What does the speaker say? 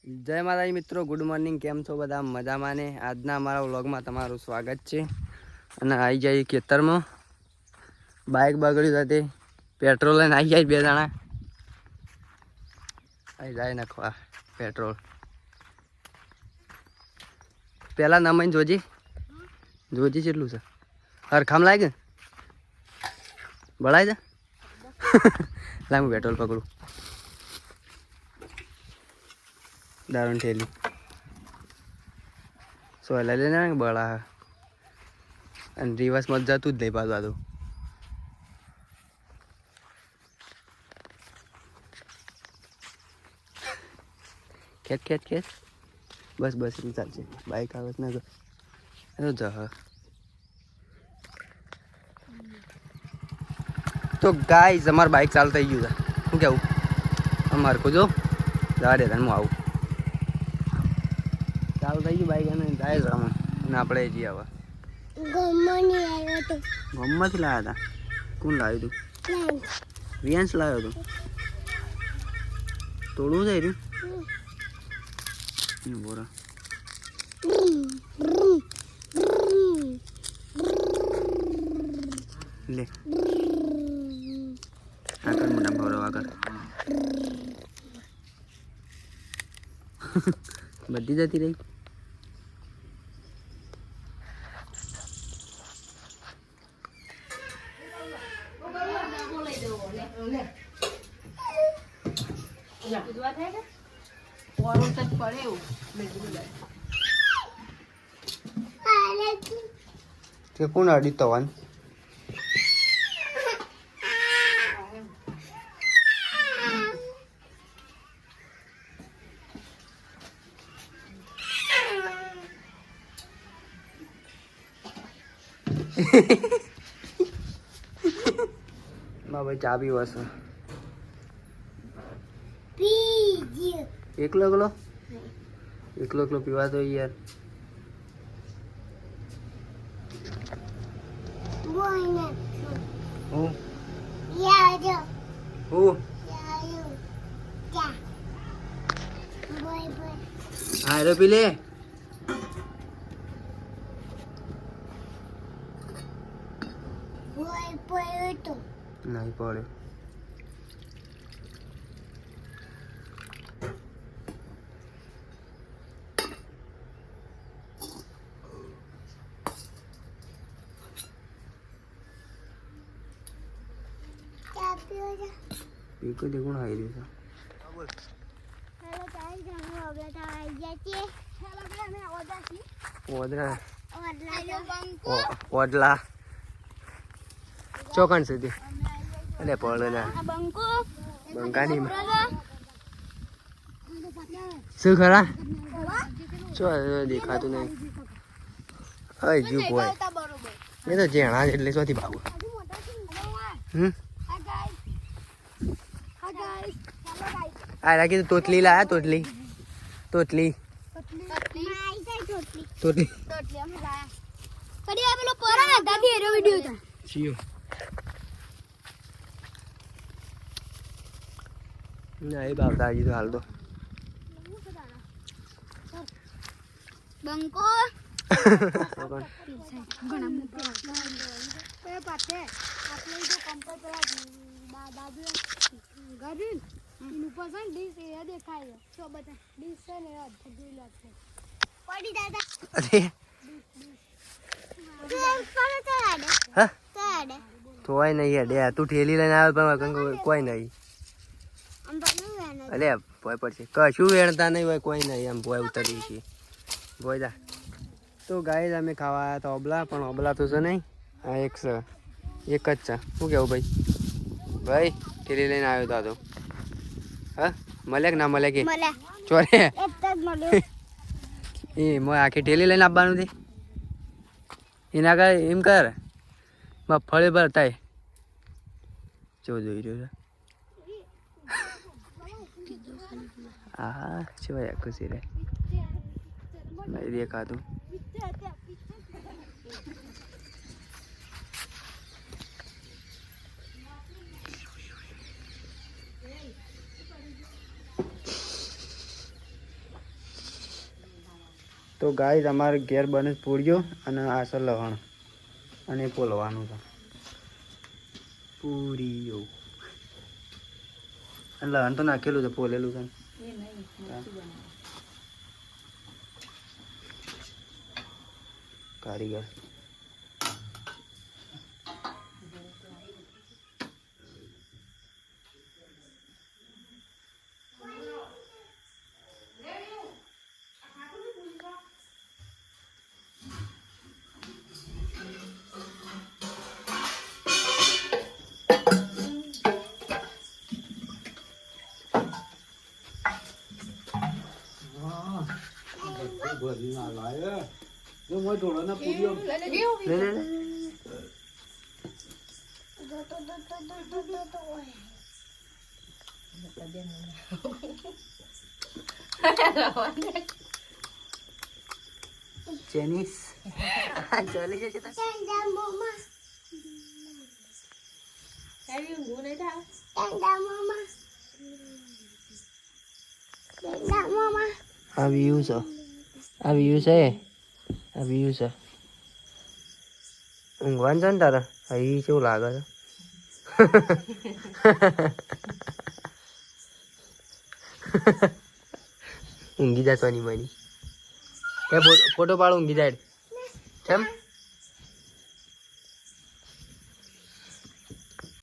જય માતાજી મિત્રો, ગુડ મોર્નિંગ. કેમ છો બધા? મજામાં ને? આજના અમારા વ્લોગમાં તમારું સ્વાગત છે. અને આવી જાય ખેતરમાં, બાઇક બગડ્યું હતી, પેટ્રોલ લઈને આવી જાય બે જણા, આવી જાય નાખવા પેટ્રોલ. પેલા નમાઈને જોજી કેટલું છે. હરખામ લાગે બળાય છે. લાવ હું પેટ્રોલ પકડું. દારૂણ ઠેલી સોયલા લઈને બળા અને રિવર્સમાં જતું જ નહીં પાછું. આતું ખેત ખેત ખેત બસ બસ એમ ચાલશે. બાઈક આવે ને તો તો ગાઈસ અમારું બાઈક ચાલુ થઈ ગયું છે. શું કેવું? અમારે કો જો જવા દે હું આવું. ચાલુ થઈ ગયું બાઈક અને જાય છે અમે. અને આપણે જઈએ હવે. ગમમાંથી લાવ્યા હતા? કોણ લાવ્યું તું? રિયાન્સ લાવ્યો હતો. તોડવું છે રહ્યું બોરા. લે આગળ મોટા ભરો આગળ બધી જતી રહી. તે કોણ અડી તવાન? ભાઈ ચા પીવો છે. એકલો એકલો પીવા તો યાર. હા રે પી લે. નહીં પડે. પીકો દે કોણ આવી રહ્યું છે? ઓદલા ચોકણ સુધી અલે પડે ના બંકાની શું ખરા ચો દેખાતું નહીં. હવે જીવ હોય એ તો જેણા એટલે શોથી ભાગું. આ રાખી તો તોતલી લાયા. તોતલી ના એ બાપ દાજી તો હાલ તો બંકો તોય નહીં હેડે. તું ઠેલી લઈને આવે પણ કોઈ નહીં. અલે ભોય પડશે કશું વેણતા નહીં હોય કોઈ નહીં. એમ ભોય ઉતરી છે ભોય જા. તો ગાય અમે ખાવા આવ્યા હતા ઓબલા, પણ ઓબલા તો છે નહીં. હા એક છે, એક જ છે. શું કેવું ભાઈ? ઠેલી લઈને આવ્યો હતો. હા મળે કે ના મળે કે ચોરે એ આખી ઠેલી લઈને આપવાનું છે. એના કર એમ કર મગફળી પર થાય જો જોઈ રહ્યો છે. હા શું ખુશી રે નહીં દેખાતું. તો ગાય અમારે ઘેર બને પૂરીઓ અને આ છે લહણ અને પોલવાનું છે પૂરીઓ. લહણ તો નાખેલું છે, પોલેલું છે કારીગર. Janice, chali je kita. Mama. Kayu guna dah. Mama. Mama. A view છે. ઊંઘવાનું છે ને તારે? અહીં કેવું લાગે છે? ઊંઘી જા સોની માની. ફોટો પાડ ઊંઘી જાય કેમ?